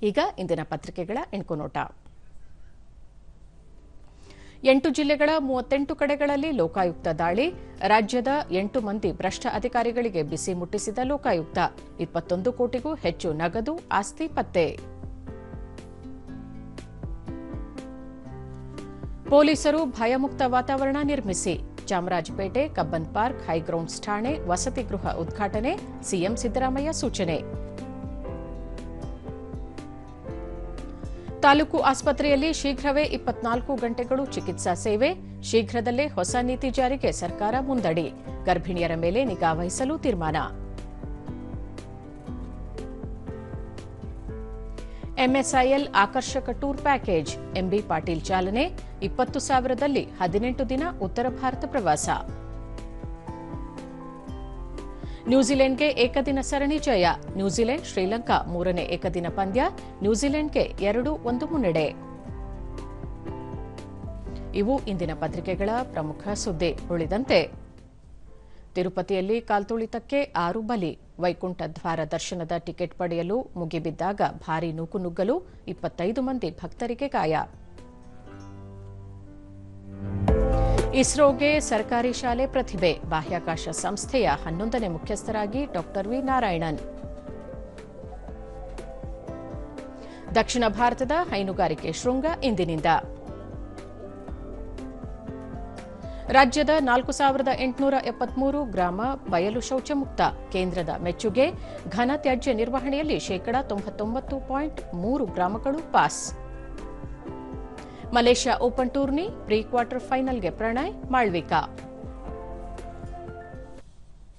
ಈಗ ಇಂದಿನ ಪತ್ರಿಕೆಗಳ ಎಣ್ಕುನೋಟ. 8 ಜಿಲ್ಲೆಗಳ 38 ಕಡೆಗಳಲ್ಲಿ ಲೋಕಾಯುಕ್ತ ದಾಳಿ. ರಾಜ್ಯದ 8 ಮಂದಿ ಭ್ರಷ್ಟ ಅಧಿಕಾರಿಗಳಿಗೆ ಬಿಸಿ ಮುಟ್ಟಿಸಿದ ಲೋಕಾಯುಕ್ತ. 21 ಕೋಟಿಗೂ ಹೆಚ್ಚು ನಗದು ಆಸ್ತಿ ಪತ್ತೆ. ಪೊಲೀಸರು ಭಯಮುಕ್ತ ವಾತಾವರಣ ನಿರ್ಮಿಸಿ. ಚಾಮರಾಜಪೇಟೆ ಕಬ್ಬನ್ ಪಾರ್ಕ್ ಹೈಗ್ರೌಂಡ್ಸ್ ಠಾಣೆ ವಸತಿ ಗೃಹ ಉದ್ಘಾಟನೆ. ಸಿಎಂ ಸಿದ್ದರಾಮಯ್ಯ ಸೂಚನೆ. ತಾಲೂಕು ಆಸ್ಪತ್ರೆಯಲ್ಲಿ ಶೀಘ್ರವೇ 24 ಗಂಟೆಗಳು ಚಿಕಿತ್ಸಾ ಸೇವೆ. ಶೀಘ್ರದಲ್ಲೇ ಹೊಸ ನೀತಿ ಜಾರಿಗೆ ಸರ್ಕಾರ ಮುಂದಡಿ. ಗರ್ಭಿಣಿಯರ ಮೇಲೆ ನಿಗಾ ವಹಿಸಲು ತೀರ್ಮಾನ. ಎಂಎಸ್ಐಎಲ್ ಆಕರ್ಷಕ ಟೂರ್ ಪ್ಯಾಕೇಜ್. ಎಂಬಿ ಪಾಟೀಲ್ ಚಾಲನೆ. 20,000ದಲ್ಲಿ 18 ದಿನ ಉತ್ತರ ಭಾರತ ಪ್ರವಾಸ. ನ್ಯೂಜಿಲೆಂಡ್ಗೆ ಏಕದಿನ ಸರಣಿ ಜಯ. ನ್ಯೂಜಿಲೆಂಡ್ ಶ್ರೀಲಂಕಾ 3ನೇ ಏಕದಿನ ಪಂದ್ಯ. ನ್ಯೂಜಿಲೆಂಡ್ಗೆ 2-1 ಮುನ್ನಡೆ. ಇವು ಇಂದಿನ ಪತ್ರಿಕೆಗಳ ಪ್ರಮುಖ ಸುದ್ದಿ. ಉಳಿದಂತೆ ತಿರುಪತಿಯಲ್ಲಿ ಕಾಲ್ತುಳಿತಕ್ಕೆ 6 ಬಲಿ. ವೈಕುಂಠ ದ್ವಾರ ದರ್ಶನದ ಟಿಕೆಟ್ ಪಡೆಯಲು ಮುಗಿಬಿದ್ದಾಗ ಭಾರೀ ನೂಕುನುಗ್ಗಲು. 25 ಮಂದಿ ಭಕ್ತರಿಗೆ ಗಾಯ. ಇಸ್ರೋಗೆ ಸರ್ಕಾರಿ ಶಾಲೆ ಪ್ರತಿಭೆ. ಬಾಹ್ಯಾಕಾಶ ಸಂಸ್ಥೆಯ 11ನೇ ಮುಖ್ಯಸ್ಥರಾಗಿ ಡಾ ವಿ ನಾರಾಯಣನ್. ದಕ್ಷಿಣ ಭಾರತದ ಹೈನುಗಾರಿಕೆ ಶೃಂಗ ಇಂದಿನಿಂದ. ರಾಜ್ಯದ 4,873 ಗ್ರಾಮ ಬಯಲು ಶೌಚ ಮುಕ್ತ. ಕೇಂದ್ರದ ಮೆಚ್ಚುಗೆ. ಘನ ತ್ಯಾಜ್ಯ ನಿರ್ವಹಣೆಯಲ್ಲಿ 99.3% ಗ್ರಾಮಗಳು ಪಾಸ್. ಮಲೇಷ್ಯಾ ಓಪನ್ ಟೂರ್ನಿ ಪ್ರೀ ಕ್ವಾರ್ಟರ್ ಫೈನಲ್ಗೆ ಪ್ರಣಯ್ ಮಾಳ್ವಿಕಾ.